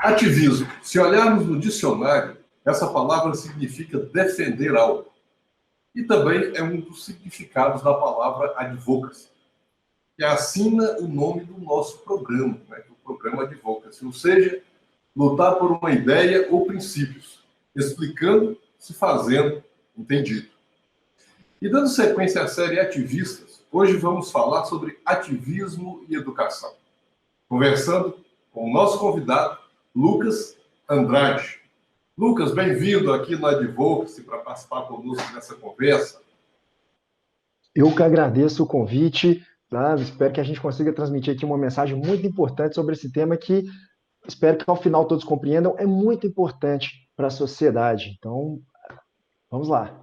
Ativismo. Se olharmos no dicionário, essa palavra significa defender algo. E também é um dos significados da palavra advocacy, que assina o nome do nosso programa, né? O programa Advocacy, ou seja, lutar por uma ideia ou princípios, explicando, se fazendo, entendido. E dando sequência à série Ativistas, hoje vamos falar sobre ativismo e educação. Conversando com o nosso convidado, Lucas Andrade. Lucas, bem-vindo aqui no Advocacy para participar conosco dessa conversa. Eu que agradeço o convite, tá? Espero que a gente consiga transmitir aqui uma mensagem muito importante sobre esse tema que espero que ao final todos compreendam, é muito importante para a sociedade. Então, vamos lá.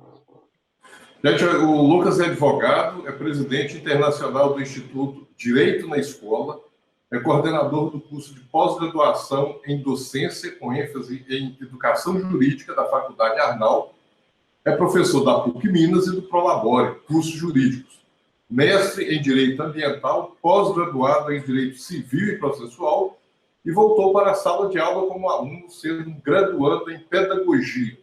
Gente, o Lucas é advogado, é presidente internacional do Instituto Direito na Escola, é coordenador do curso de pós-graduação em docência, com ênfase em educação jurídica da Faculdade Arnaldo, é professor da PUC Minas e do Prolabore, cursos jurídicos, mestre em Direito Ambiental, pós-graduado em Direito Civil e Processual e voltou para a sala de aula como aluno, sendo um graduando em Pedagogia.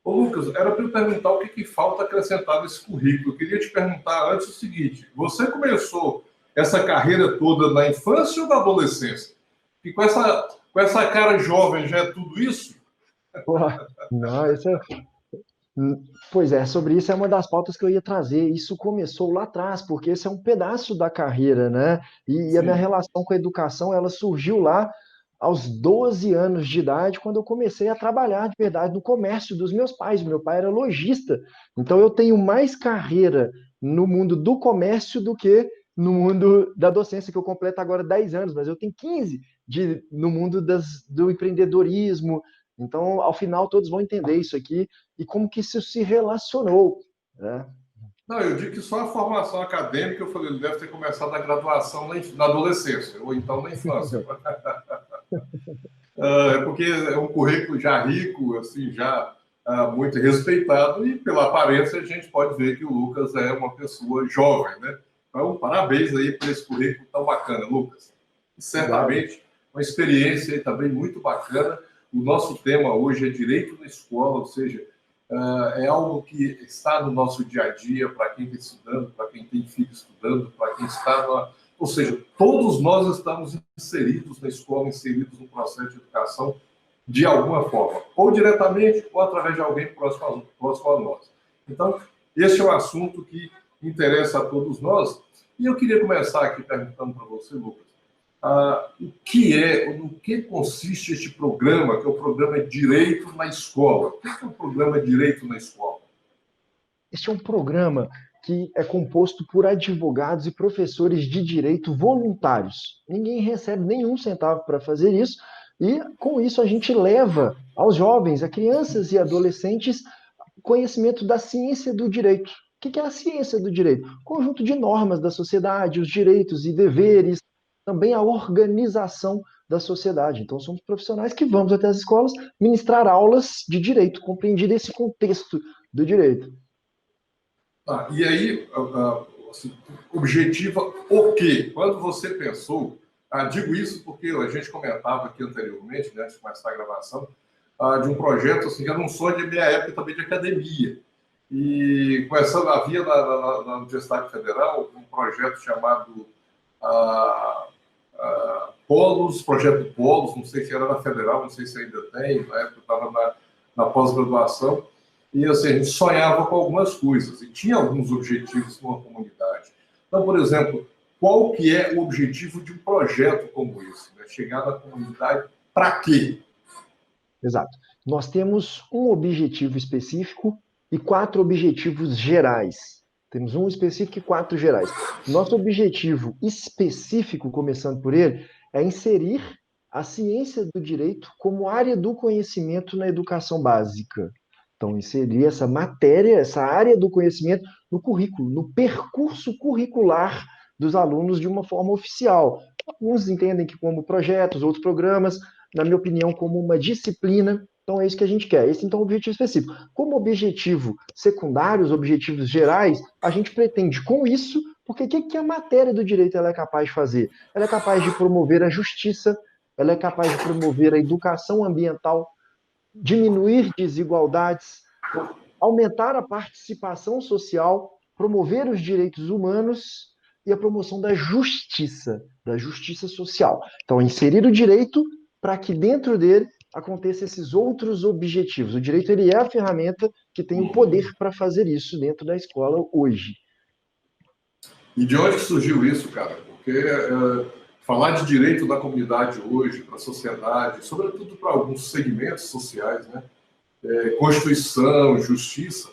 Ô Lucas, era para eu perguntar o que falta acrescentar nesse currículo. Eu queria te perguntar antes o seguinte, você começou essa carreira toda na infância ou na adolescência? E com essa cara jovem já é tudo isso? Não, isso é... Pois é, sobre isso é uma das pautas que eu ia trazer. Isso começou lá atrás, porque esse é um pedaço da carreira, né? E a minha relação com a educação, ela surgiu lá aos 12 anos de idade, quando eu comecei a trabalhar de verdade no comércio dos meus pais. Meu pai era lojista, então eu tenho mais carreira no mundo do comércio do que no mundo da docência, que eu completo agora 10 anos, mas eu tenho 15 no mundo do empreendedorismo. Então, ao final, todos vão entender isso aqui e como que isso se relacionou, né? Não, eu digo que só a formação acadêmica, eu falei, ele deve ter começado a graduação na adolescência, ou então na infância. É porque é um currículo já rico, assim, já muito respeitado, e pela aparência a gente pode ver que o Lucas é uma pessoa jovem, né? Então, parabéns aí por esse currículo tão bacana, Lucas. E certamente uma experiência também muito bacana. O nosso tema hoje é direito na escola, ou seja, é algo que está no nosso dia a dia, para quem está estudando, para quem tem filho estudando, para quem está ou seja, todos nós estamos inseridos na escola, inseridos no processo de educação de alguma forma, ou diretamente, ou através de alguém próximo a nós. Então, esse é um assunto que interessa a todos nós. E eu queria começar aqui perguntando para você, Lucas, no que consiste este programa, que é o programa Direito na Escola? O que é o programa Direito na Escola? Este é um programa que é composto por advogados e professores de direito voluntários. Ninguém recebe nenhum centavo para fazer isso, e com isso a gente leva aos jovens, a crianças e adolescentes, conhecimento da ciência do direito. O que é a ciência do direito? Conjunto de normas da sociedade, os direitos e deveres, também a organização da sociedade. Então, somos profissionais que vamos até as escolas ministrar aulas de direito, compreender esse contexto do direito. E aí, assim, objetiva o quê? Quando você pensou, digo isso porque a gente comentava aqui anteriormente, né, antes de começar a gravação, de um projeto assim, que era um sonho de minha época também de academia. E começando, havia na Universidade Federal um projeto chamado Polos, Projeto Polos, não sei se era na Federal, não sei se ainda tem, na época eu estava na pós-graduação, e assim, a gente sonhava com algumas coisas, e tinha alguns objetivos numa comunidade. Então, por exemplo, qual que é o objetivo de um projeto como esse? Né? Chegar na comunidade para quê? Exato. Nós temos um objetivo específico e 4 objetivos gerais. Temos um específico e 4 gerais. Nosso objetivo específico, começando por ele, é inserir a ciência do direito como área do conhecimento na educação básica. Então, inserir essa matéria, essa área do conhecimento no currículo, no percurso curricular dos alunos de uma forma oficial. Alguns entendem que como projetos, outros programas, na minha opinião, como uma disciplina. Então, é isso que a gente quer. Esse, então, é o objetivo específico. Como objetivo secundário, os objetivos gerais, a gente pretende com isso, porque o que a matéria do direito ela é capaz de fazer? Ela é capaz de promover a justiça, ela é capaz de promover a educação ambiental, diminuir desigualdades, aumentar a participação social, promover os direitos humanos e a promoção da justiça social. Então, inserir o direito para que dentro dele aconteçam esses outros objetivos. O direito ele é a ferramenta que tem o poder para fazer isso dentro da escola hoje. E de onde surgiu isso, cara? Porque falar de direito da comunidade hoje, para a sociedade, sobretudo para alguns segmentos sociais, né? Constituição, justiça,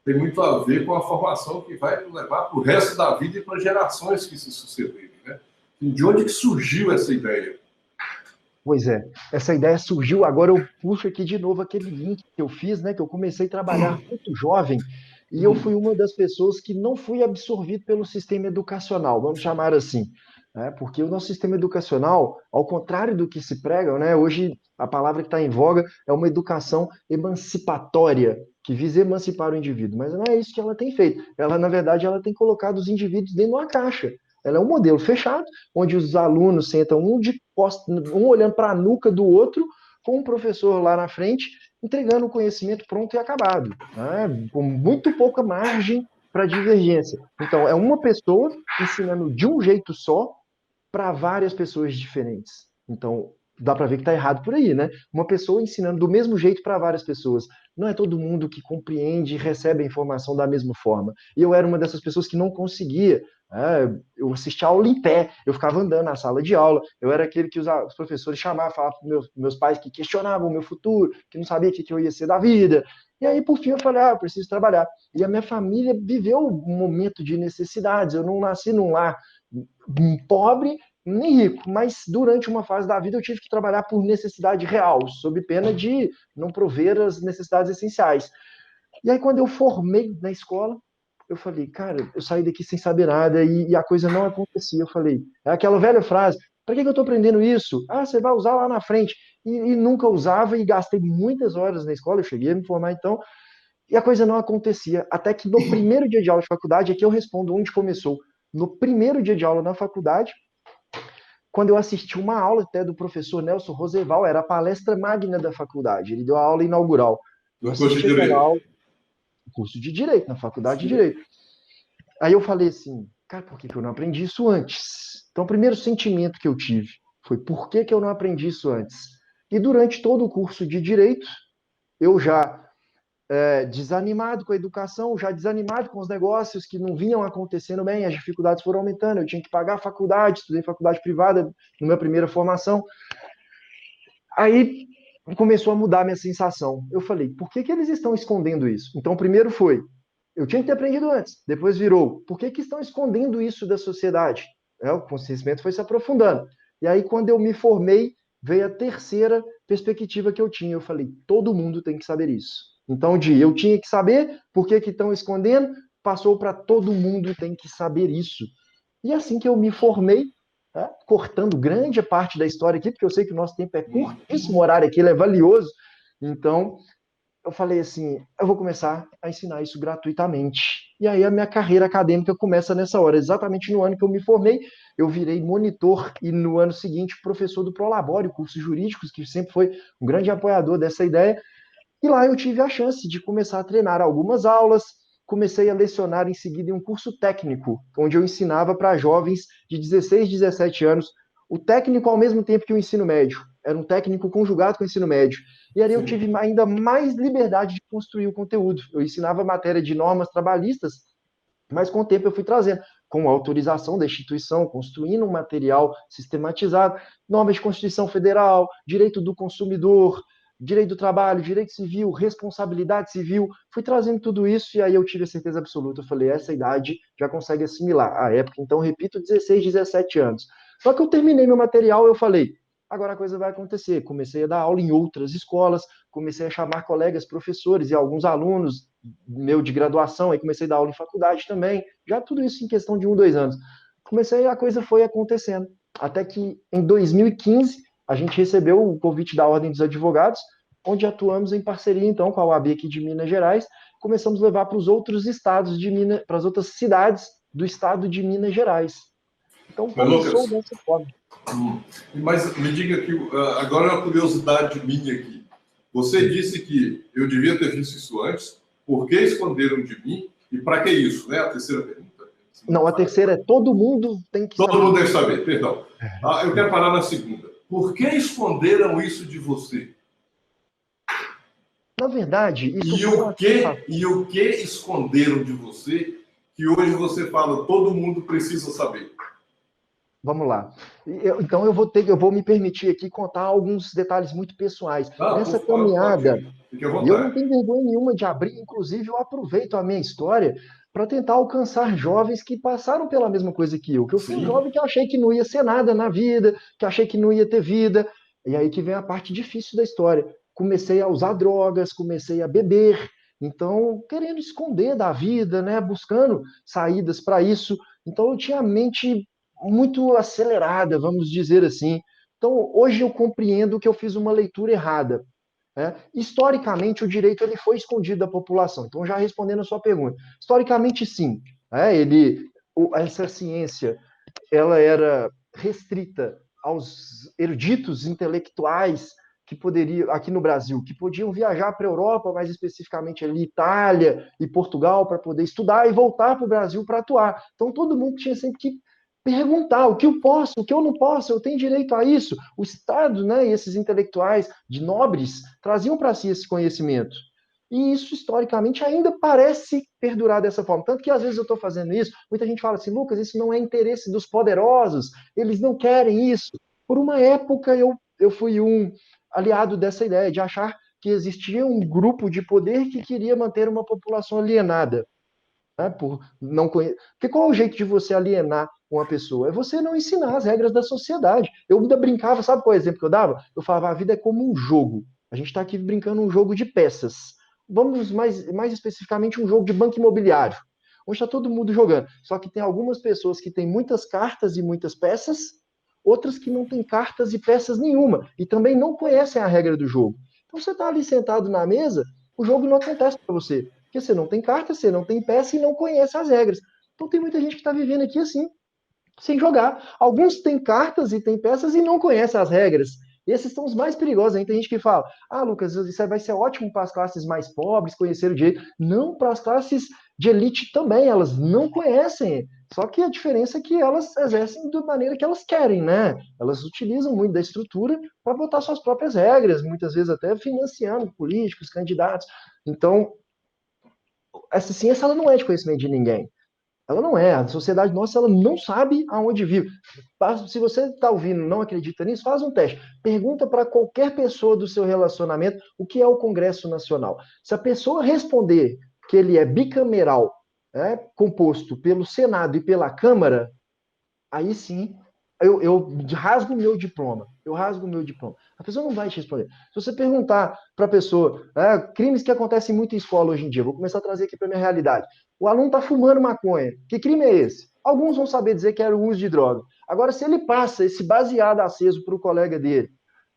tem muito a ver com a formação que vai levar para o resto da vida e para gerações que se sucederem, né? E de onde que surgiu essa ideia? Pois é, essa ideia surgiu, agora eu puxo aqui de novo aquele link que eu fiz, né, que eu comecei a trabalhar muito jovem, e eu fui uma das pessoas que não fui absorvido pelo sistema educacional, vamos chamar assim, né, porque o nosso sistema educacional, ao contrário do que se prega, né, hoje a palavra que está em voga é uma educação emancipatória, que visa emancipar o indivíduo, mas não é isso que ela tem feito, ela, na verdade, ela tem colocado os indivíduos dentro de uma caixa, ela é um modelo fechado, onde os alunos sentam um olhando para a nuca do outro, com um professor lá na frente, entregando o conhecimento pronto e acabado, né? Com muito pouca margem para divergência. Então, é uma pessoa ensinando de um jeito só para várias pessoas diferentes. Então, dá para ver que está errado por aí, né? Uma pessoa ensinando do mesmo jeito para várias pessoas. Não é todo mundo que compreende e recebe a informação da mesma forma. E eu era uma dessas pessoas que não conseguia. Eu assistia aula em pé, eu ficava andando na sala de aula, eu era aquele que os professores chamavam, falavam para meus pais que questionavam o meu futuro, que não sabia o que eu ia ser da vida. E aí, por fim, eu falei, eu preciso trabalhar. E a minha família viveu um momento de necessidades. Eu não nasci num lar pobre nem rico, mas durante uma fase da vida eu tive que trabalhar por necessidade real, sob pena de não prover as necessidades essenciais. E aí, quando eu formei na escola, eu falei, cara, eu saí daqui sem saber nada e a coisa não acontecia. Eu falei, é aquela velha frase, para que eu estou aprendendo isso? Você vai usar lá na frente. E nunca usava e gastei muitas horas na escola, eu cheguei a me formar então, e a coisa não acontecia. Até que no primeiro dia de aula de faculdade, aqui eu respondo onde começou. No primeiro dia de aula na faculdade, quando eu assisti uma aula até do professor Nelson Roseval, era a palestra magna da faculdade, ele deu a aula inaugural. Eu No curso de assisti aquela Direito. aula, curso de Direito, na faculdade de Direito. Aí eu falei assim, cara, por que eu não aprendi isso antes? Então, o primeiro sentimento que eu tive foi, por que eu não aprendi isso antes? E durante todo o curso de Direito, eu já desanimado com a educação, já desanimado com os negócios que não vinham acontecendo bem, as dificuldades foram aumentando, eu tinha que pagar a faculdade, estudei faculdade privada na minha primeira formação. Aí começou a mudar a minha sensação. Eu falei, por que eles estão escondendo isso? Então, primeiro foi, eu tinha que ter aprendido antes. Depois virou, por que estão escondendo isso da sociedade? O conhecimento foi se aprofundando. E aí, quando eu me formei, veio a terceira perspectiva que eu tinha. Eu falei, todo mundo tem que saber isso. Então, eu tinha que saber por que estão escondendo, passou para todo mundo tem que saber isso. E assim que eu me formei, cortando grande parte da história aqui, porque eu sei que o nosso tempo é curtíssimo, o horário aqui ele é valioso. Então, eu falei assim, eu vou começar a ensinar isso gratuitamente. E aí a minha carreira acadêmica começa nessa hora, exatamente no ano que eu me formei, eu virei monitor e no ano seguinte professor do Prolabore, cursos jurídicos, que sempre foi um grande apoiador dessa ideia. E lá eu tive a chance de começar a treinar algumas aulas, comecei a lecionar em seguida em um curso técnico, onde eu ensinava para jovens de 16, 17 anos, o técnico ao mesmo tempo que o ensino médio. Era um técnico conjugado com o ensino médio. E ali eu tive ainda mais liberdade de construir o conteúdo. Eu ensinava matéria de normas trabalhistas, mas com o tempo eu fui trazendo, com a autorização da instituição, construindo um material sistematizado, normas de Constituição Federal, direito do consumidor, direito do trabalho, direito civil, responsabilidade civil, fui trazendo tudo isso e aí eu tive a certeza absoluta. Eu falei, essa idade já consegue assimilar. A época, então, repito, 16, 17 anos. Só que eu terminei meu material, eu falei, agora a coisa vai acontecer. Comecei a dar aula em outras escolas, comecei a chamar colegas, professores e alguns alunos meu de graduação, aí comecei a dar aula em faculdade também, já tudo isso em questão de 1, 2 anos. Comecei, a coisa foi acontecendo. Até que em 2015, a gente recebeu o convite da Ordem dos Advogados, onde atuamos em parceria, então, com a OAB aqui de Minas Gerais, começamos a levar para os outros estados de Minas, para as outras cidades do estado de Minas Gerais. Então, Mas, começou Lucas, dessa forma. Mas me diga que agora é uma curiosidade minha aqui. Você disse que eu devia ter visto isso antes. Por que esconderam de mim? E para que isso? Né? A terceira pergunta. Não, a terceira é todo mundo tem que saber. Todo mundo deve saber, perdão. Eu quero parar na segunda. Por que esconderam isso de você? Na verdade, isso E o que esconderam de você que hoje você fala, todo mundo precisa saber? Vamos lá. Então eu vou me permitir aqui contar alguns detalhes muito pessoais. Nessa caminhada, fique à vontade. Eu não tenho vergonha nenhuma de abrir, inclusive eu aproveito a minha história para tentar alcançar jovens que passaram pela mesma coisa que eu. Que eu fui um jovem que achei que não ia ser nada na vida, que achei que não ia ter vida. E aí que vem a parte difícil da história. Comecei a usar drogas, comecei a beber, então querendo esconder da vida, né, buscando saídas para isso. Então eu tinha a mente muito acelerada, vamos dizer assim. Então hoje eu compreendo que eu fiz uma leitura errada. Historicamente, o direito ele foi escondido da população. Então, já respondendo a sua pergunta, historicamente sim, essa ciência ela era restrita aos eruditos intelectuais que poderiam, aqui no Brasil, que podiam viajar para a Europa, mais especificamente ali Itália e Portugal, para poder estudar e voltar para o Brasil para atuar. Então, todo mundo tinha sempre que perguntar o que eu posso, o que eu não posso, eu tenho direito a isso. O Estado, né, e esses intelectuais de nobres traziam para si esse conhecimento. E isso, historicamente, ainda parece perdurar dessa forma. Tanto que, às vezes, eu estou fazendo isso, muita gente fala assim, Lucas, isso não é interesse dos poderosos, eles não querem isso. Por uma época, eu fui um aliado dessa ideia, de achar que existia um grupo de poder que queria manter uma população alienada. Né, por não conhe... Porque qual é o jeito de você alienar uma pessoa? É você não ensinar as regras da sociedade. Eu ainda brincava, sabe qual é o exemplo que eu dava? Eu falava, a vida é como um jogo. A gente está aqui brincando um jogo de peças. Vamos mais especificamente um jogo de banco imobiliário, onde está todo mundo jogando. Só que tem algumas pessoas que têm muitas cartas e muitas peças, outras que não têm cartas e peças nenhuma, e também não conhecem a regra do jogo. Então você está ali sentado na mesa, o jogo não acontece para você. Porque você não tem carta, você não tem peça e não conhece as regras. Então tem muita gente que está vivendo aqui assim, sem jogar. Alguns têm cartas e têm peças e não conhecem as regras. Esses são os mais perigosos. Aí tem gente que fala, Lucas, isso vai ser ótimo para as classes mais pobres, conhecer o direito. Não, para as classes de elite também, elas não conhecem. Só que a diferença é que elas exercem da maneira que elas querem, né? Elas utilizam muito da estrutura para botar suas próprias regras, muitas vezes até financiando políticos, candidatos. Então, essa ciência ela não é de conhecimento de ninguém. Ela não é. A sociedade nossa ela não sabe aonde vive. Se você está ouvindo e não acredita nisso, faz um teste. Pergunta para qualquer pessoa do seu relacionamento o que é o Congresso Nacional. Se a pessoa responder que ele é bicameral, composto pelo Senado e pela Câmara, aí sim eu rasgo o meu diploma. Eu rasgo o meu diploma. A pessoa não vai te responder. Se você perguntar para a pessoa, crimes que acontecem muito em escola hoje em dia, vou começar a trazer aqui para a minha realidade. O aluno está fumando maconha. Que crime é esse? Alguns vão saber dizer que era o uso de droga. Agora, se ele passa esse baseado aceso para o colega dele,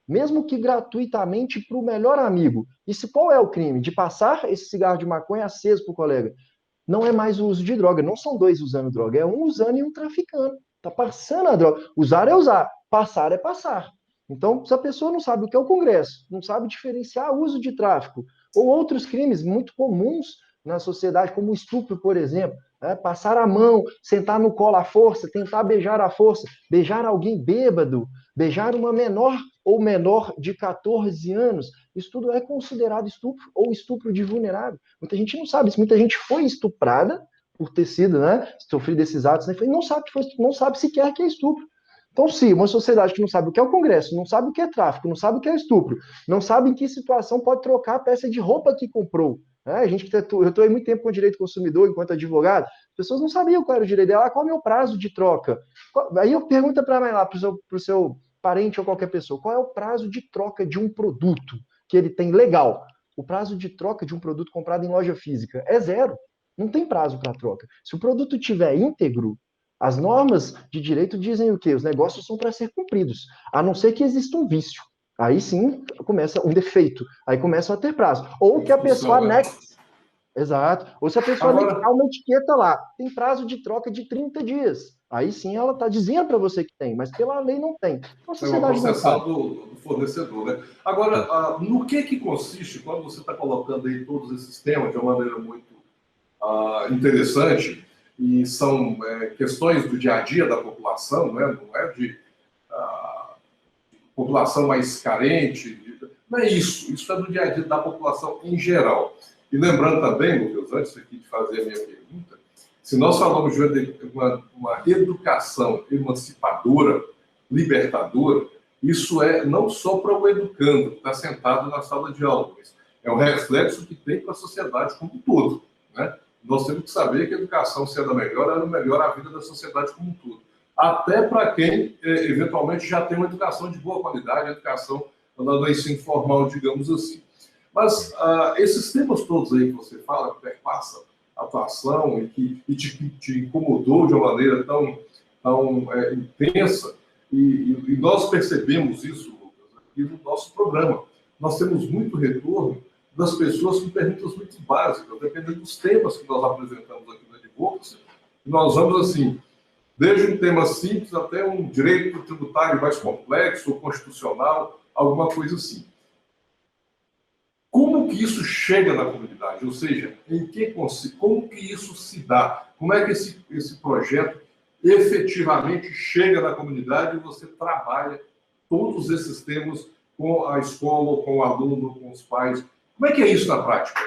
mesmo que gratuitamente para o melhor amigo, qual é o crime? De passar esse cigarro de maconha aceso para o colega. Não é mais o uso de droga. Não são dois usando droga. É um usando e um traficando. Está passando a droga. Usar é usar. Passar é passar. Então, se a pessoa não sabe o que é o Congresso, não sabe diferenciar o uso de tráfico ou outros crimes muito comuns na sociedade, como o estupro, por exemplo, passar a mão, sentar no colo à força, tentar beijar à força, beijar alguém bêbado, beijar uma menor ou menor de 14 anos, isso tudo é considerado estupro ou estupro de vulnerável. Muita gente não sabe isso, muita gente foi estuprada por ter sido, sofrido esses atos, e não sabe sequer que é estupro. Então, se uma sociedade que não sabe o que é o Congresso, não sabe o que é tráfico, não sabe o que é estupro, não sabe em que situação pode trocar a peça de roupa que comprou. A gente eu estou há muito tempo com o direito do consumidor enquanto advogado, as pessoas não sabiam qual era o direito dela, qual é o meu prazo de troca. Aí eu pergunto para o seu parente ou qualquer pessoa, qual é o prazo de troca de um produto que ele tem legal? O prazo de troca de um produto comprado em loja física é zero. Não tem prazo para troca. Se o produto tiver íntegro, as normas de direito dizem o quê? Os negócios são para ser cumpridos, a não ser que exista um vício. Aí sim começa um defeito, aí começa a ter prazo. Ou que a pessoa anexe. Exato. Ou se a pessoa anexar uma etiqueta lá, tem prazo de troca de 30 dias. Aí sim ela está dizendo para você que tem, mas pela lei não tem. Então a É uma sociedade não concessão sabe. do fornecedor, né? Agora, no que consiste, quando você está colocando aí todos esses temas de uma maneira muito interessante, e são questões do dia a dia da população, né? Não é de população mais carente, não é isso. Isso é do dia a dia da população em geral. E lembrando também, Lucas, antes aqui de fazer a minha pergunta, se nós falamos de uma educação emancipadora, libertadora, isso é não só para o educando que está sentado na sala de aula, mas é um reflexo que tem para a sociedade como um todo, né? Nós temos que saber que a educação, sendo a melhor, ela melhora a vida da sociedade como um todo. Até para quem, eventualmente, já tem uma educação de boa qualidade, educação do ensino formal, digamos assim. Mas esses temas todos aí que você fala, que perpassa a atuação e que te incomodou de uma maneira tão intensa, e nós percebemos isso, Lucas, aqui no nosso programa. Nós temos muito retorno das pessoas com perguntas muito básicas, dependendo dos temas que nós apresentamos aqui no Advocacy. Nós vamos, assim, desde um tema simples até um direito tributário mais complexo, ou constitucional, alguma coisa assim. Como que isso chega na comunidade? Ou seja, como que isso se dá? Como é que esse projeto efetivamente chega na comunidade e você trabalha todos esses temas com a escola, com o aluno, com os pais? Como é que é isso na prática?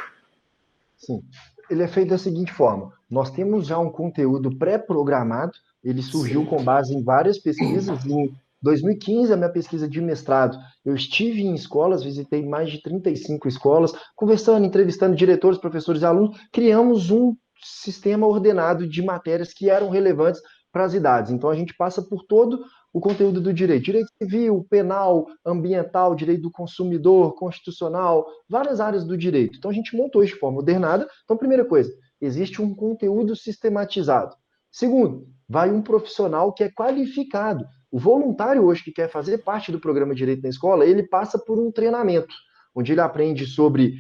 Sim. Ele é feito da seguinte forma: nós temos já um conteúdo pré-programado, ele surgiu com base em várias pesquisas. Em 2015, a minha pesquisa de mestrado, eu estive em escolas, visitei mais de 35 escolas, conversando, entrevistando diretores, professores e alunos, criamos um sistema ordenado de matérias que eram relevantes para as idades. Então, a gente passa por todo o conteúdo do direito: direito civil, penal, ambiental, direito do consumidor, constitucional, várias áreas do direito. Então a gente montou isso de forma ordenada. Então, primeira coisa, existe um conteúdo sistematizado. Segundo, vai um profissional que é qualificado. O voluntário hoje que quer fazer parte do programa Direito na Escola, ele passa por um treinamento, onde ele aprende sobre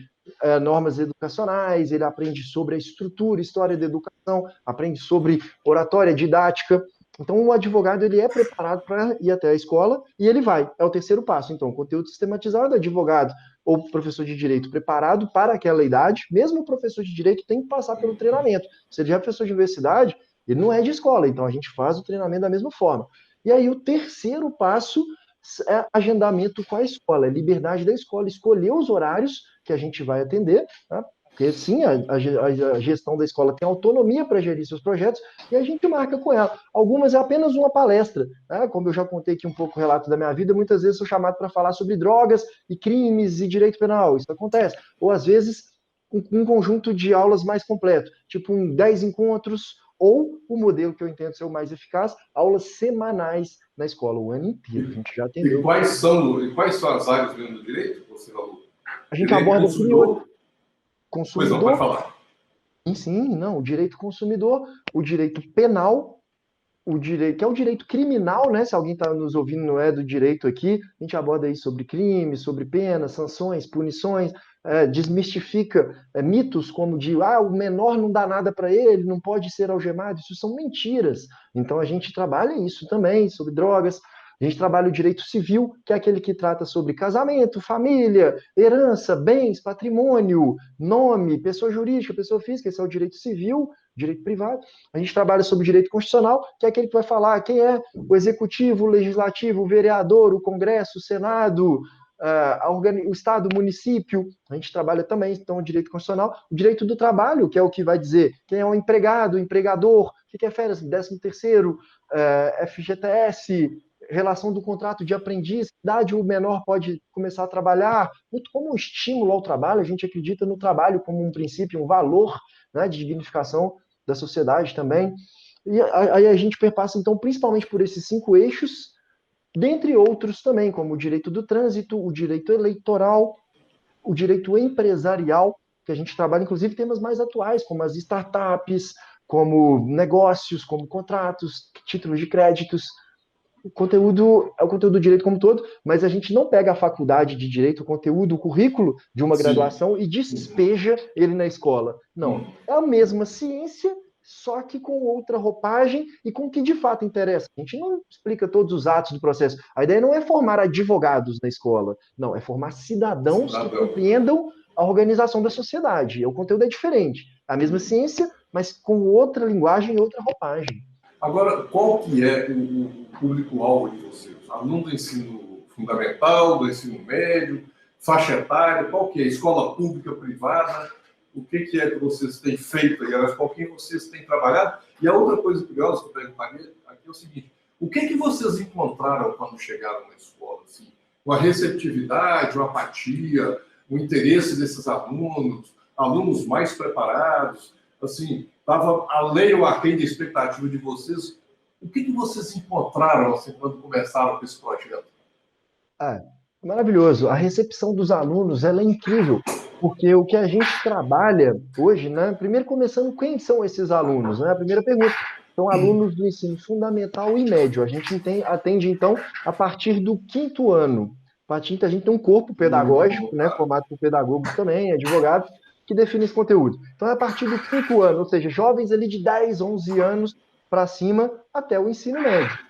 normas educacionais, ele aprende sobre a estrutura, história da educação, aprende sobre oratória, didática. Então, o advogado ele é preparado para ir até a escola e ele vai. É o terceiro passo. Então, conteúdo sistematizado, advogado ou professor de direito preparado para aquela idade. Mesmo o professor de direito tem que passar pelo treinamento. Se ele já é professor de universidade, ele não é de escola. Então, a gente faz o treinamento da mesma forma. E aí, o terceiro passo é agendamento com a escola, é liberdade da escola, escolher os horários que a gente vai atender, tá? Porque sim, a gestão da escola tem autonomia para gerir seus projetos e a gente marca com ela. Algumas é apenas uma palestra, né? Como eu já contei aqui um pouco o relato da minha vida, muitas vezes sou chamado para falar sobre drogas e crimes e direito penal, isso acontece. Ou às vezes um conjunto de aulas mais completo, tipo 10 encontros, ou o modelo que eu entendo ser o mais eficaz, aulas semanais na escola, o ano inteiro. A gente já atendeu. Quais são as áreas do direito que você falou? A gente Direito aborda consumidor? Pois não, pode consumidor. falar. Sim, não, o direito consumidor, o direito penal, o direito, que é o direito criminal, né? Se alguém está nos ouvindo não é do direito aqui, a gente aborda aí sobre crimes, sobre penas, sanções, punições, desmistifica mitos como de o menor não dá nada para ele, não pode ser algemado, isso são mentiras. Então a gente trabalha isso também, sobre drogas. A gente trabalha o direito civil, que é aquele que trata sobre casamento, família, herança, bens, patrimônio, nome, pessoa jurídica, pessoa física, esse é o direito civil, direito privado. A gente trabalha sobre direito constitucional, que é aquele que vai falar quem é o executivo, o legislativo, o vereador, o Congresso, o Senado, o Estado, o município. A gente trabalha também, então, o direito constitucional. O direito do trabalho, que é o que vai dizer quem é o empregado, o empregador, o que é férias, 13º, FGTS, relação do contrato de aprendiz, idade o menor pode começar a trabalhar, muito como um estímulo ao trabalho. A gente acredita no trabalho como um princípio, um valor, né, de dignificação da sociedade também. E aí a gente perpassa, então, principalmente por esses 5 eixos, dentre outros também, como o direito do trânsito, o direito eleitoral, o direito empresarial, que a gente trabalha, inclusive, temas mais atuais, como as startups, como negócios, como contratos, títulos de créditos. O conteúdo é o conteúdo do direito como um todo, mas a gente não pega a faculdade de direito, o conteúdo, o currículo de uma Sim. graduação e despeja ele na escola. Não. É a mesma ciência só que com outra roupagem e com o que de fato interessa. A gente não explica todos os atos do processo. A ideia não é formar advogados na escola, não, é formar cidadãos que Cidadão. compreendam a organização da sociedade. O conteúdo é diferente. A mesma ciência, mas com outra linguagem e outra roupagem. Agora, qual que é o público-alvo de vocês? Aluno do ensino fundamental, do ensino médio, faixa etária, qual que é? Escola pública, privada? O que é que vocês têm feito aí? Com quem vocês têm trabalhado? E a outra coisa curiosa que eu perguntaria aqui é o seguinte, o que vocês encontraram quando chegaram na escola? Assim, uma receptividade, uma apatia, o interesse desses alunos, alunos mais preparados, assim, estava além ou aquém da expectativa de vocês. O que vocês encontraram assim, quando começaram com esse projeto? Maravilhoso. A recepção dos alunos, ela é incrível, porque o que a gente trabalha hoje, né? Primeiro começando, quem são esses alunos, né? A primeira pergunta. São alunos do ensino fundamental e médio. A gente atende, então, a partir do quinto ano. A gente tem um corpo pedagógico, né? Formado por pedagogos também, advogados, que define esse conteúdo. Então, é a partir do quinto ano, ou seja, jovens ali de 10, 11 anos para cima, até o ensino médio.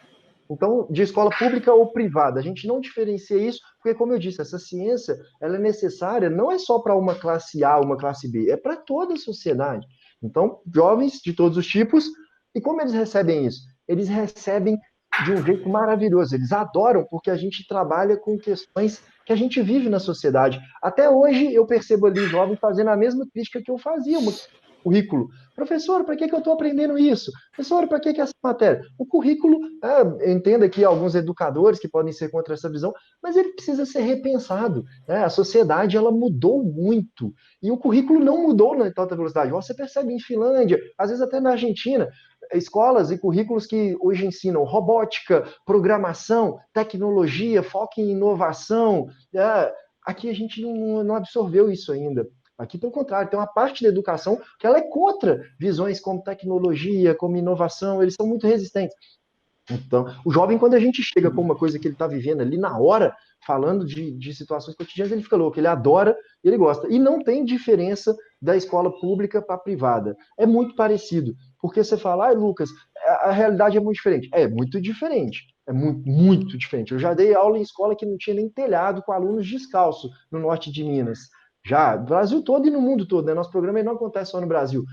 Então, de escola pública ou privada, a gente não diferencia isso, porque, como eu disse, essa ciência ela é necessária não é só para uma classe A, uma classe B, é para toda a sociedade. Então, jovens de todos os tipos, e como eles recebem isso? Eles recebem de um jeito maravilhoso, eles adoram, porque a gente trabalha com questões que a gente vive na sociedade. Até hoje, eu percebo ali jovens fazendo a mesma crítica que eu fazia, um currículo. Professor, para que eu estou aprendendo isso? Professor, para que essa matéria? O currículo, eu entendo aqui alguns educadores que podem ser contra essa visão, mas ele precisa ser repensado. Né? A sociedade ela mudou muito e o currículo não mudou na alta velocidade. Você percebe em Finlândia, às vezes até na Argentina, escolas e currículos que hoje ensinam robótica, programação, tecnologia, foco em inovação. Aqui a gente não absorveu isso ainda. Aqui, pelo contrário, tem uma parte da educação que ela é contra visões como tecnologia, como inovação, eles são muito resistentes. Então, o jovem, quando a gente chega com uma coisa que ele está vivendo ali na hora, falando de situações cotidianas, ele fica louco, ele adora, ele gosta. E não tem diferença da escola pública para a privada. É muito parecido. Porque você fala, Lucas, a realidade é muito diferente. É muito diferente. É muito, muito diferente. Eu já dei aula em escola que não tinha nem telhado com alunos descalços no norte de Minas. Já, no Brasil todo e no mundo todo, né? Nosso programa não acontece só no Brasil.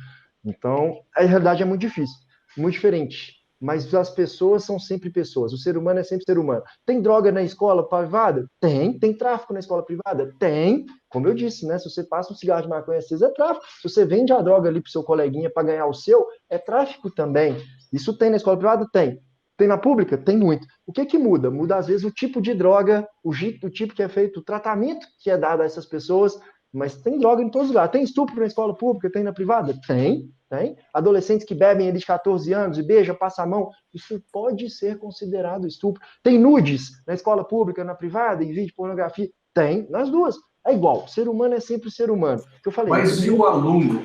Então, a realidade é muito difícil, muito diferente. Mas as pessoas são sempre pessoas. O ser humano é sempre ser humano. Tem droga na escola privada? Tem. Tem tráfico na escola privada? Tem. Como eu disse, né? Se você passa um cigarro de maconha acesa, é tráfico. Se você vende a droga ali pro seu coleguinha para ganhar o seu, é tráfico também. Isso tem na escola privada? Tem. Tem na pública? Tem muito. O que muda? Muda, às vezes, o tipo de droga, o tipo que é feito, o tratamento que é dado a essas pessoas, mas tem droga em todos os lugares. Tem estupro na escola pública? Tem na privada? Tem. Tem. Adolescentes que bebem ali de 14 anos e beijam, passam a mão. Isso pode ser considerado estupro. Tem nudes na escola pública, na privada, em vídeo, pornografia? Tem. Nas duas. É igual. Ser humano é sempre ser humano. Que eu falei. Mas e o aluno,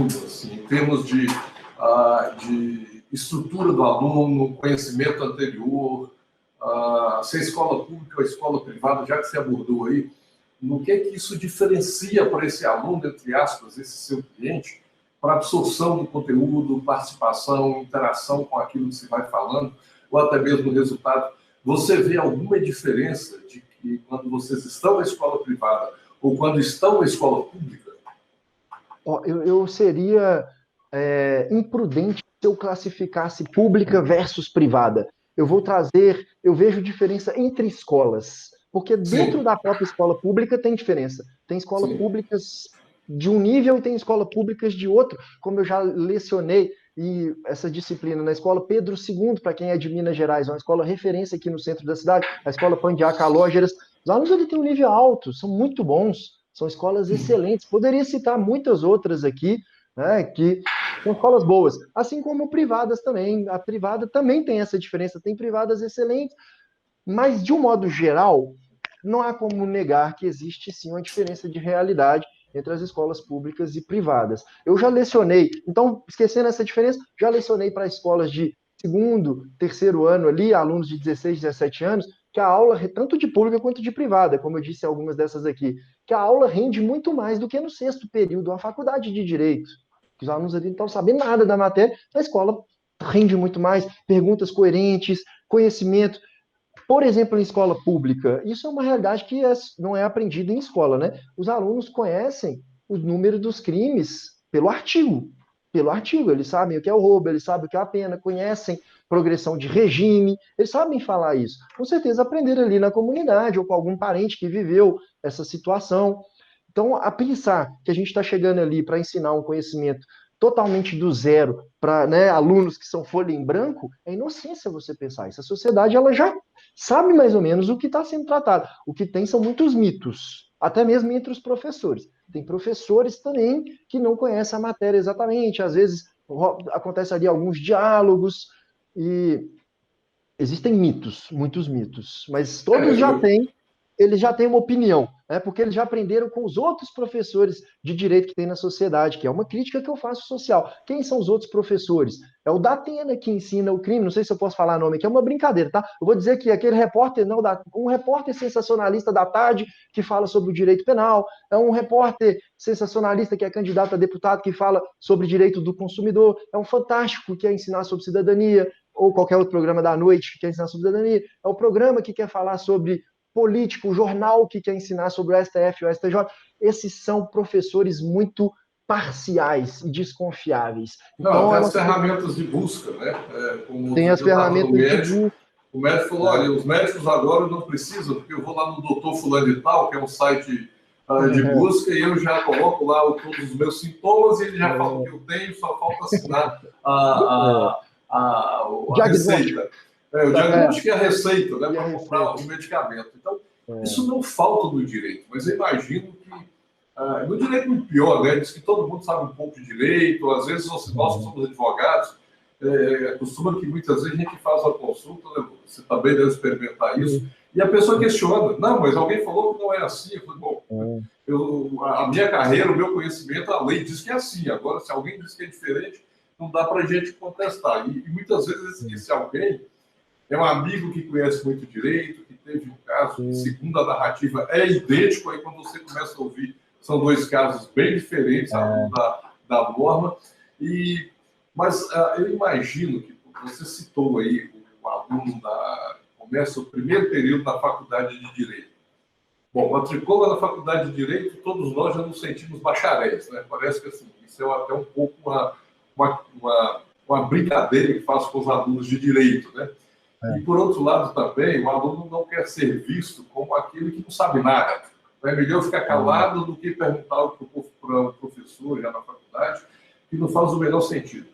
assim, em termos de estrutura do aluno, conhecimento anterior, se a escola pública ou a escola privada, já que você abordou aí, no que isso diferencia para esse aluno, entre aspas, esse seu cliente, para absorção do conteúdo, participação, interação com aquilo que se vai falando, ou até mesmo o resultado? Você vê alguma diferença de que quando vocês estão na escola privada ou quando estão na escola pública? Eu seria imprudente se eu classificasse pública versus privada. Eu vejo diferença entre escolas, porque dentro da própria escola pública tem diferença. Tem escolas públicas de um nível e tem escolas públicas de outro, como eu já lecionei e essa disciplina na escola Pedro II, para quem é de Minas Gerais, uma escola referência aqui no centro da cidade, a escola Pandiá Calógeras. Os alunos ali têm um nível alto, são muito bons, são escolas excelentes. Poderia citar muitas outras aqui, né, que são escolas boas, assim como privadas também. A privada também tem essa diferença, tem privadas excelentes, mas de um modo geral, não há como negar que existe sim uma diferença de realidade entre as escolas públicas e privadas. Eu já lecionei, então, esquecendo essa diferença, já lecionei para escolas de segundo, terceiro ano ali, alunos de 16, 17 anos, que a aula, tanto de pública quanto de privada, como eu disse algumas dessas aqui, que a aula rende muito mais do que no sexto período, uma faculdade de direito. que os alunos ali não estão sabendo nada da matéria, a escola rende muito mais, perguntas coerentes, conhecimento. Por exemplo, em escola pública, isso é uma realidade que não é aprendida em escola, né? Os alunos conhecem o número dos crimes pelo artigo. Pelo artigo, eles sabem o que é o roubo, eles sabem o que é a pena, conhecem progressão de regime, eles sabem falar isso. Com certeza aprenderam ali na comunidade ou com algum parente que viveu essa situação. Então, a pensar que a gente está chegando ali para ensinar um conhecimento totalmente do zero para, né, alunos que são folha em branco, é inocência você pensar isso. A sociedade ela já sabe mais ou menos o que está sendo tratado. O que tem são muitos mitos, até mesmo entre os professores. Tem professores também que não conhecem a matéria exatamente, às vezes acontece ali alguns diálogos e existem mitos, muitos mitos, mas todos já eu, têm, eles já têm uma opinião, né? Porque eles já aprenderam com os outros professores de direito que tem na sociedade, que é uma crítica que eu faço social. Quem são os outros professores? É o Datena que ensina o crime, não sei se eu posso falar nome aqui, é uma brincadeira, tá? Eu vou dizer que aquele repórter, não, um repórter sensacionalista da tarde que fala sobre o direito penal, é um repórter sensacionalista que é candidato a deputado que fala sobre direito do consumidor, é um fantástico que quer ensinar sobre cidadania, ou qualquer outro programa da noite que quer ensinar sobre cidadania, é o programa que quer falar sobre político, o jornal que quer ensinar sobre o STF e o STJ. Esses são professores muito parciais e desconfiáveis. não, Então, até é as uma ferramentas de busca, né? Como tem outro as dia eu estava no ferramentas de médico, busca. o médico falou, olha, os médicos agora não precisam, porque eu vou lá no doutor fulano de tal, que é um site de busca, e eu já coloco lá todos os meus sintomas, e ele já fala o que eu tenho, só falta assinar a Diagnóstico. receita. O diagnóstico e a receita, né, E a para comprar receita. o medicamento. Então, isso não falta no direito, mas eu imagino que no direito é muito pior, né? Diz que todo mundo sabe um pouco de direito, às vezes nós que somos advogados, costuma que muitas vezes a gente faz uma consulta, né? Você também deve experimentar isso, e a pessoa questiona, não, mas alguém falou que não é assim. Eu falei, bom, a minha carreira, o meu conhecimento, a lei diz que é assim, agora se alguém diz que é diferente, não dá para a gente contestar. E muitas vezes esse alguém é um amigo que conhece muito direito, que teve um caso que, segundo a narrativa, é idêntico, aí quando você começa a ouvir, são dois casos bem diferentes, à luz da norma. Mas eu imagino que você citou aí o aluno começa o primeiro período na faculdade de Direito. Bom, matricula na faculdade de Direito, todos nós já nos sentimos bacharéis, né? Parece que assim, isso é até um pouco uma brincadeira que faço com os alunos de Direito, né? E, por outro lado, também, o aluno não quer ser visto como aquele que não sabe nada. É melhor ficar calado do que perguntar para o professor já na faculdade, que não faz o menor sentido.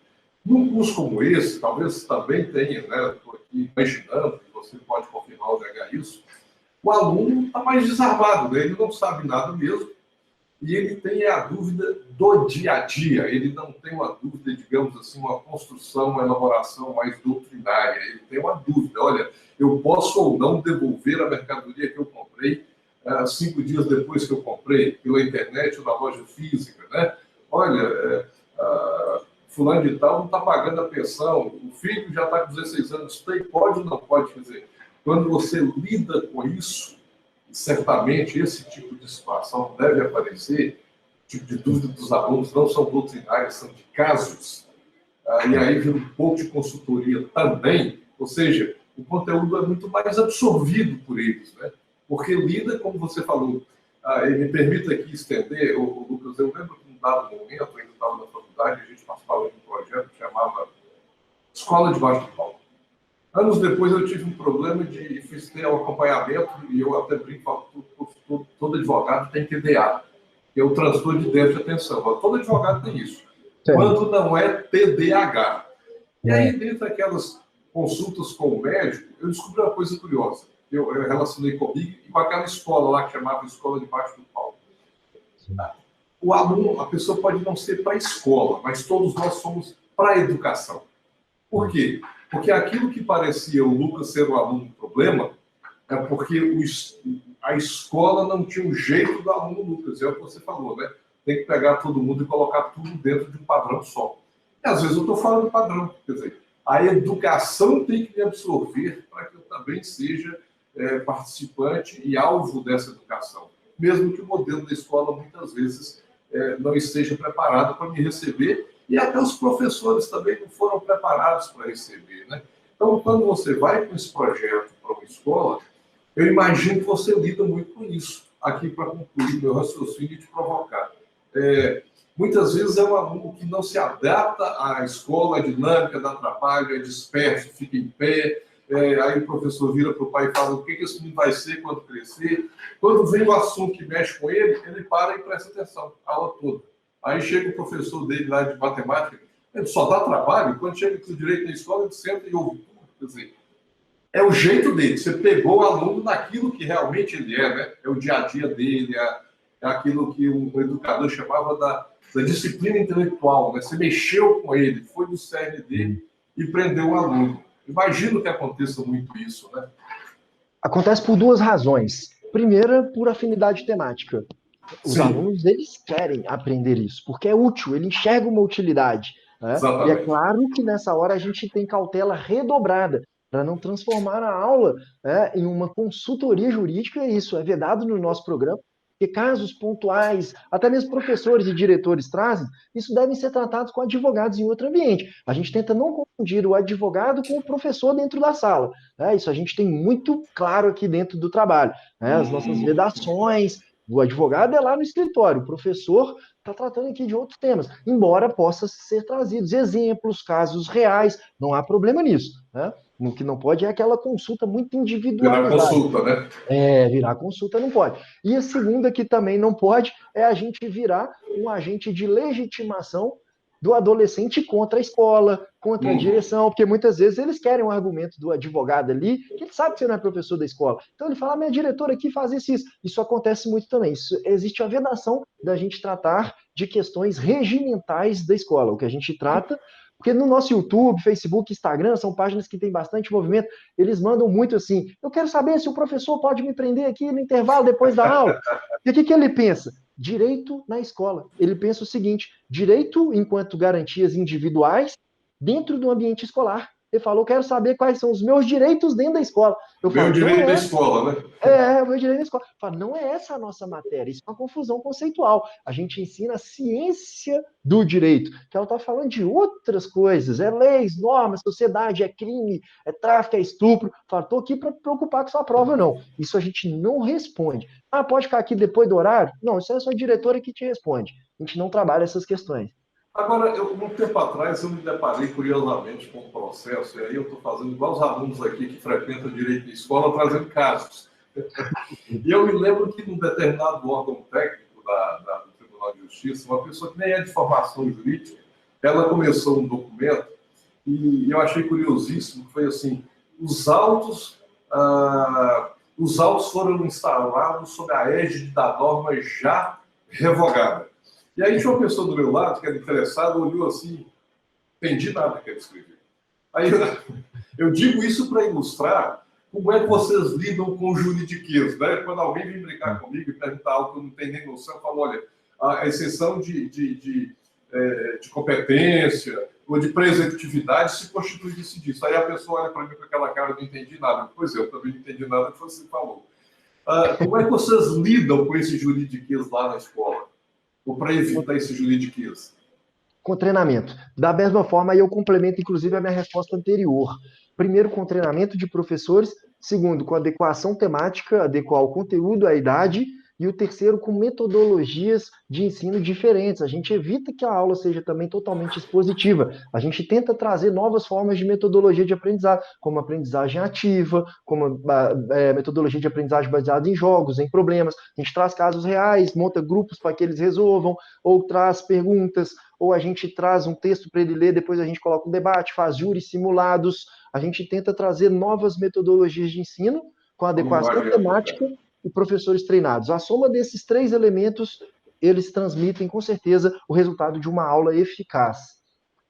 Num curso como esse, talvez também tenha, né? Estou aqui imaginando, que você pode confirmar ou negar isso, o aluno está mais desarmado, né? Ele não sabe nada mesmo, e ele tem a dúvida do dia a dia, ele não tem uma dúvida, digamos assim, uma construção, uma elaboração mais doutrinária, ele tem uma dúvida, olha, eu posso ou não devolver a mercadoria que eu comprei 5 dias depois que eu comprei, pela internet ou na loja física, né? Olha, fulano de tal não está pagando a pensão, o filho já está com 16 anos, pode ou não pode? Quer dizer, quando você lida com isso, certamente esse tipo de situação deve aparecer, tipo de dúvida dos alunos não são doutrinárias, são de casos, e aí vira um pouco de consultoria também, ou seja, o conteúdo é muito mais absorvido por eles, né? Porque lida, como você falou, me permita aqui estender, Lucas, eu lembro que num dado momento, ainda estava na faculdade, a gente participava de um projeto que chamava Escola Debaixo do Palco. Anos depois eu tive um problema de fiz ter um acompanhamento, e eu até brinco, todo advogado tem TDA, que é o transtorno de déficit de atenção. Todo advogado tem isso. Quando não é TDAH. E aí, dentre aquelas consultas com o médico, eu descobri uma coisa curiosa. Eu relacionei comigo e com aquela escola lá que chamava Escola Debaixo do Palco. O aluno, a pessoa pode não ser para a escola, mas todos nós somos para a educação. Por quê? Porque aquilo que parecia o Lucas ser o aluno do problema é porque a escola não tinha o jeito do aluno Lucas. É o que você falou, né? Tem que pegar todo mundo e colocar tudo dentro de um padrão só. E às vezes eu estou falando de padrão. Quer dizer, a educação tem que me absorver para que eu também seja participante e alvo dessa educação. Mesmo que o modelo da escola, muitas vezes, não esteja preparado para me receber E até os professores também não foram preparados para receber, né? Então, quando você vai com esse projeto para uma escola, eu imagino que você lida muito com isso. Aqui, para concluir meu raciocínio e te provocar. Muitas vezes é um aluno que não se adapta à escola, à dinâmica, dá trabalho, é disperso, fica em pé. Aí o professor vira para o pai e fala o que esse menino vai ser quando crescer. Quando vem o assunto que mexe com ele, ele para e presta atenção, a aula toda. Aí chega o professor dele lá de matemática, ele só dá trabalho. Quando chega com o direito na escola, ele senta e ouve tudo. Quer dizer, é o jeito dele. Você pegou o aluno naquilo que realmente ele é, né? É o dia a dia dele, é aquilo que um educador chamava da disciplina intelectual, né? Você mexeu com ele, foi do cerne dele e prendeu o aluno. Imagino que aconteça muito isso, né? Acontece por duas razões. Primeira, por afinidade temática. Os Sim, alunos, eles querem aprender isso, porque é útil, ele enxerga uma utilidade, né? E é exatamente. claro que nessa hora a gente tem cautela redobrada para não transformar a aula, né, em uma consultoria jurídica, isso é vedado no nosso programa, porque casos pontuais, até mesmo professores e diretores trazem, isso devem ser tratados com advogados em outro ambiente. A gente tenta não confundir o advogado com o professor dentro da sala, né? Isso a gente tem muito claro aqui dentro do trabalho, né? As nossas vedações. O advogado é lá no escritório, o professor está tratando aqui de outros temas, embora possa ser trazidos exemplos, casos reais, não há problema nisso, né? O que não pode é aquela consulta muito Pela individualizada. consulta, né? Virar consulta não pode. E a segunda que também não pode é a gente virar um agente de legitimação do adolescente contra a escola, contra a direção, porque muitas vezes eles querem um argumento do advogado ali, que ele sabe que você não é professor da escola. Então ele fala, minha diretora aqui faz isso, isso. Isso acontece muito também. Existe a vedação da gente tratar de questões regimentais da escola, o que a gente trata, porque no nosso YouTube, Facebook, Instagram, são páginas que têm bastante movimento, eles mandam muito assim, eu quero saber se o professor pode me prender aqui no intervalo depois da aula. E o que ele pensa? Direito na escola. Ele pensa o seguinte: direito enquanto garantias individuais dentro do ambiente escolar. Ele falou: quero saber quais são os meus direitos dentro da escola. Eu Meu falo: não direito da é. escola, né? O meu direito da escola. Eu falo: não é essa a nossa matéria. Isso é uma confusão conceitual. A gente ensina a ciência do direito, que ela está falando de outras coisas. É leis, normas, sociedade, é crime, é tráfico, é estupro. Falo: estou aqui para preocupar com sua prova, não. Isso a gente não responde. Ah, pode ficar aqui depois do horário? Não, isso é a sua diretora que te responde. A gente não trabalha essas questões. Agora, um tempo atrás, eu me deparei curiosamente com um processo, e aí eu estou fazendo igual os alunos aqui que frequentam direito de escola, trazendo casos. E eu me lembro que, num determinado órgão técnico do Tribunal de Justiça, uma pessoa que nem é de formação jurídica, ela começou um documento, e eu achei curiosíssimo, que foi assim, os autos foram instalados sob a égide da norma já revogada. E aí tinha uma pessoa do meu lado, que era interessada, olhou assim, entendi nada que ele escreveu. Aí eu digo isso para ilustrar como é que vocês lidam com o juridiquês, né? Quando alguém vem brincar comigo e perguntar algo que eu não tenho nem noção, eu falo, olha, a exceção de competência ou de prescritividade se constitui disso. Aí a pessoa olha para mim com aquela cara, não entendi nada. Pois é, eu também não entendi nada do que você falou. Como é que vocês lidam com esse juridiquês lá na escola? Ou para evitar esse juridiquês? Com treinamento. Da mesma forma, eu complemento, inclusive, a minha resposta anterior. Primeiro, com treinamento de professores. Segundo, com adequação temática, adequar o conteúdo à idade. E o terceiro, com metodologias de ensino diferentes. A gente evita que a aula seja também totalmente expositiva. A gente tenta trazer novas formas de metodologia de aprendizado, como aprendizagem ativa, como metodologia de aprendizagem baseada em jogos, em problemas. A gente traz casos reais, monta grupos para que eles resolvam, ou traz perguntas, ou a gente traz um texto para ele ler, depois a gente coloca um debate, faz júris simulados. A gente tenta trazer novas metodologias de ensino com adequação temática e professores treinados. A soma desses três elementos, eles transmitem com certeza o resultado de uma aula eficaz.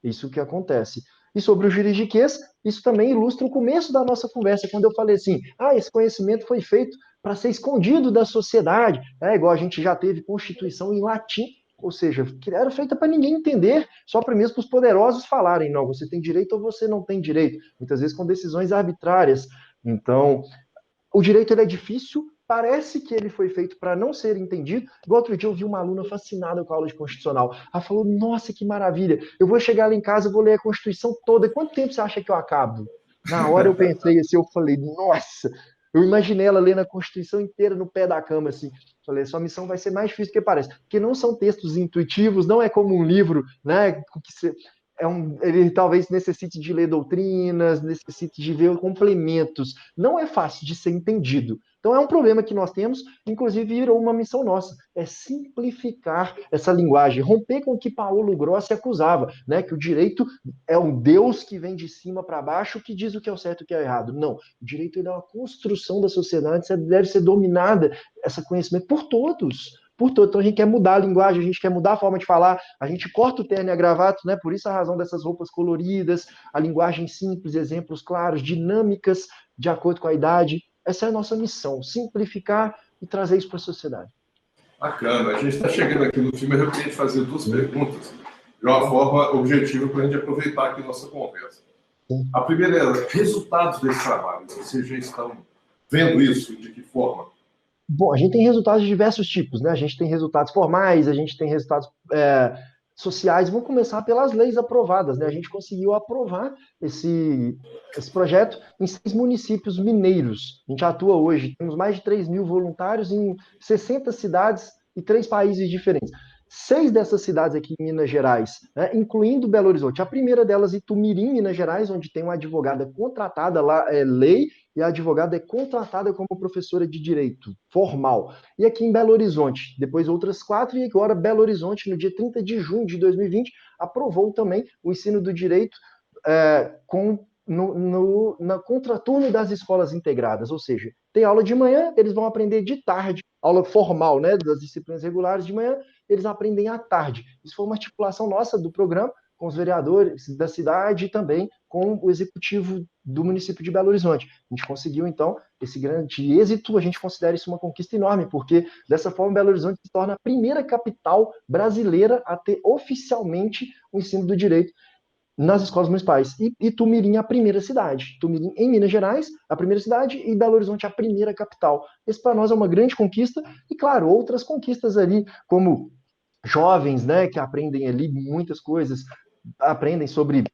Isso que acontece. E sobre o juridiquês, isso também ilustra o começo da nossa conversa, quando eu falei assim, esse conhecimento foi feito para ser escondido da sociedade, igual a gente já teve Constituição em latim, ou seja, que era feita para ninguém entender, só para mesmo os poderosos falarem, não, você tem direito ou você não tem direito, muitas vezes com decisões arbitrárias. Então, o direito ele é difícil, parece que ele foi feito para não ser entendido. No outro dia eu vi uma aluna fascinada com a aula de Constitucional. Ela falou, nossa, que maravilha, eu vou chegar lá em casa, vou ler a Constituição toda. Quanto tempo você acha que eu acabo? Na hora eu pensei assim, eu falei, nossa, eu imaginei ela lendo a Constituição inteira no pé da cama, assim. Falei, sua missão vai ser mais difícil do que parece. Porque não são textos intuitivos, não é como um livro, né? Que você, ele talvez necessite de ler doutrinas, necessite de ver complementos. Não é fácil de ser entendido. Então é um problema que nós temos, inclusive virou uma missão nossa, é simplificar essa linguagem, romper com o que Paulo Grossi acusava, né, que o direito é um Deus que vem de cima para baixo que diz o que é o certo e o que é o errado. Não, o direito é uma construção da sociedade, deve ser dominada, esse conhecimento por todos. Por todo. Então a gente quer mudar a linguagem, a gente quer mudar a forma de falar, a gente corta o terno e a gravata, né? Por isso a razão dessas roupas coloridas, a linguagem simples, exemplos claros, dinâmicas de acordo com a idade. Essa é a nossa missão, simplificar e trazer isso para a sociedade. Bacana. A gente está chegando aqui no filme, eu queria fazer duas perguntas de uma forma objetiva para a gente aproveitar aqui nossa conversa. A primeira é, resultados desse trabalho, vocês já estão vendo isso, de que forma? Bom, a gente tem resultados de diversos tipos, né? A gente tem resultados formais, a gente tem resultados sociais. Vamos começar pelas leis aprovadas, né? A gente conseguiu aprovar esse projeto em 6 municípios mineiros. A gente atua hoje, temos mais de 3 mil voluntários em 60 cidades e 3 países diferentes. 6 dessas cidades aqui em Minas Gerais, né, incluindo Belo Horizonte. A primeira delas, Itumirim, Minas Gerais, onde tem uma advogada contratada lá, lei, e a advogada é contratada como professora de direito formal. E aqui em Belo Horizonte, depois outras 4, e agora Belo Horizonte, no dia 30 de junho de 2020, aprovou também o ensino do direito na contraturno das escolas integradas, ou seja, tem aula de manhã, eles vão aprender de tarde, aula formal, né, das disciplinas regulares de manhã, eles aprendem à tarde. Isso foi uma articulação nossa do programa, com os vereadores da cidade e também com o executivo do município de Belo Horizonte. A gente conseguiu, então, esse grande êxito, a gente considera isso uma conquista enorme, porque dessa forma Belo Horizonte se torna a primeira capital brasileira a ter oficialmente o ensino do direito nas escolas municipais. E Itumirim a primeira cidade. Itumirim, em Minas Gerais, a primeira cidade, e Belo Horizonte a primeira capital. Esse para nós é uma grande conquista, e claro, outras conquistas ali, como jovens, né, que aprendem ali muitas coisas, aprendem sobre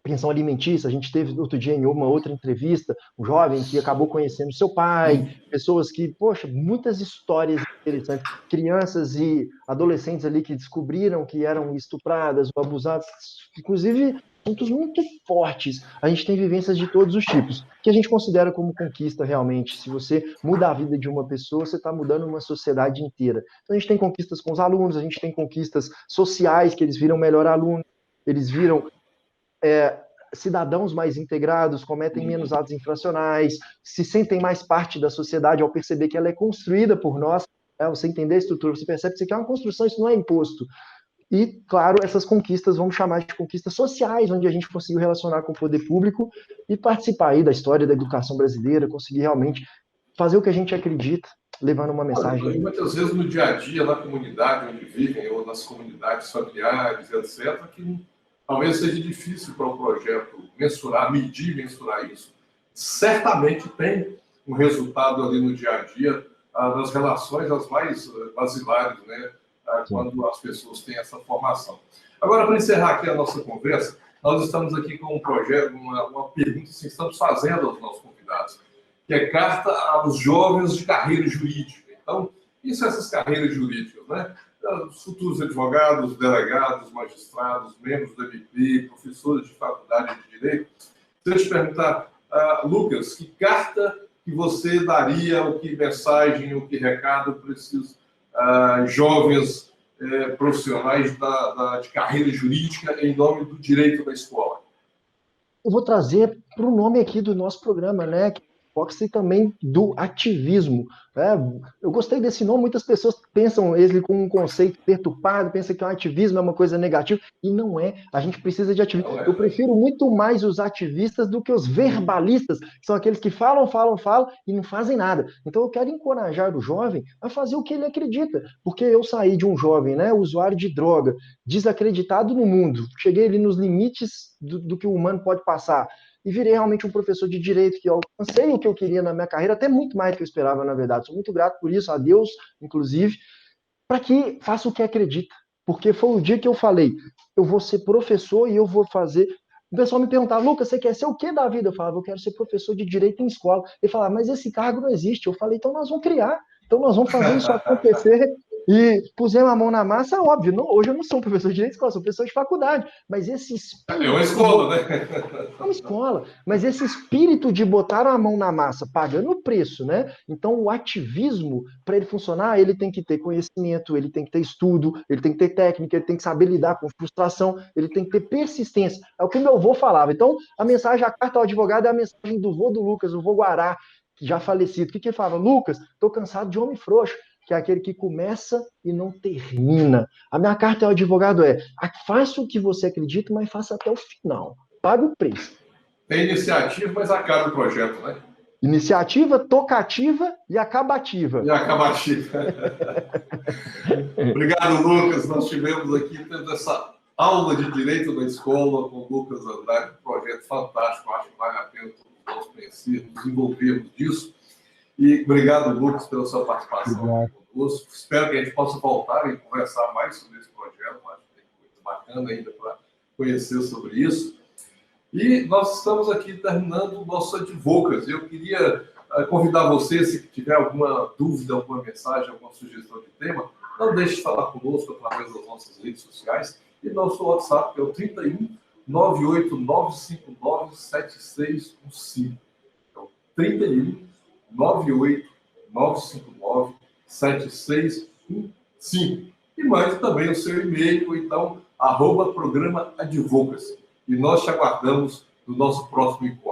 pensão alimentícia. A gente teve outro dia em uma outra entrevista, um jovem que acabou conhecendo seu pai, pessoas que, poxa, muitas histórias interessantes, crianças e adolescentes ali que descobriram que eram estupradas ou abusadas, inclusive pontos muito fortes. A gente tem vivências de todos os tipos, que a gente considera como conquista realmente. Se você muda a vida de uma pessoa, você está mudando uma sociedade inteira. Então a gente tem conquistas com os alunos, a gente tem conquistas sociais, que eles viram melhor aluno, eles viram cidadãos mais integrados, cometem menos atos infracionais, se sentem mais parte da sociedade ao perceber que ela é construída por nós. Você entender a estrutura, você percebe que isso aqui é uma construção, isso não é imposto. E, claro, essas conquistas, vamos chamar de conquistas sociais, onde a gente conseguiu relacionar com o poder público e participar aí da história da educação brasileira, conseguir realmente fazer o que a gente acredita, levando uma mensagem. E muitas vezes no dia a dia, na comunidade onde vivem, ou nas comunidades familiares, etc., que talvez seja difícil para o projeto mensurar isso. Certamente tem um resultado ali no dia a dia das relações as mais basilares, né? Quando as pessoas têm essa formação. Agora, para encerrar aqui a nossa conversa, nós estamos aqui com um projeto, uma pergunta que estamos fazendo aos nossos convidados, que é carta aos jovens de carreira jurídica. Então, isso essas carreiras jurídicas, né? Os futuros advogados, delegados, magistrados, membros do MP, professores de faculdade de Direito. Se eu te perguntar, Lucas, que carta que você daria, ou que mensagem, ou que recado para esses jovens profissionais de carreira jurídica em nome do direito da escola? Eu vou trazer para o nome aqui do nosso programa, né? E também do ativismo. Eu gostei desse nome, muitas pessoas pensam ele com um conceito perturbado, pensam que o ativismo é uma coisa negativa, e não é. A gente precisa de ativismo. Eu prefiro muito mais os ativistas do que os verbalistas, que são aqueles que falam e não fazem nada. Então eu quero encorajar o jovem a fazer o que ele acredita, porque eu saí de um jovem, né, usuário de droga, desacreditado no mundo, cheguei ali nos limites do que o humano pode passar, e virei realmente um professor de direito, que eu alcancei o que eu queria na minha carreira, até muito mais do que eu esperava, na verdade. Sou muito grato por isso, a Deus, inclusive, para que faça o que acredita. Porque foi o dia que eu falei, eu vou ser professor e eu vou fazer... O pessoal me perguntava, Lucas, você quer ser o que da vida? Eu falava, eu quero ser professor de direito em escola. Ele falava, mas esse cargo não existe. Eu falei, então nós vamos criar. Então nós vamos fazer isso acontecer. E pusemos a mão na massa, óbvio. Não, hoje eu não sou professor de direito de escola, sou professor de faculdade. Mas esse espírito... É uma escola, né? É uma escola. Mas esse espírito de botar a mão na massa, pagando o preço, né? Então o ativismo, para ele funcionar, ele tem que ter conhecimento, ele tem que ter estudo, ele tem que ter técnica, ele tem que saber lidar com frustração, ele tem que ter persistência. É o que meu avô falava. Então, a mensagem, a carta ao advogado é a mensagem do vô do Lucas, o vô Guará, já falecido. O que ele falava? Lucas, estou cansado de homem frouxo, que é aquele que começa e não termina. A minha carta ao advogado é: faça o que você acredita, mas faça até o final. Paga o preço. Tem iniciativa, mas acaba o projeto, né? Iniciativa, tocativa e acabativa. E acabativa. Obrigado, Lucas. Nós tivemos aqui tendo essa aula de Direito na Escola com o Lucas Andrade, um projeto fantástico. Acho que vale a pena todos nós conhecermos, desenvolvermos disso. E obrigado, Lucas, pela sua participação conosco. Espero que a gente possa voltar e conversar mais sobre esse projeto. Acho que tem coisa bacana ainda para conhecer sobre isso. E nós estamos aqui terminando o nosso Advocacy. Eu queria convidar você, se tiver alguma dúvida, alguma mensagem, alguma sugestão de tema, não deixe de falar conosco através das nossas redes sociais e nosso WhatsApp, que é o 31 98 959 7615. Então, 31 98 959 7615. E mande também o seu e-mail, ou então, @programa Advocacy. E nós te aguardamos no nosso próximo encontro.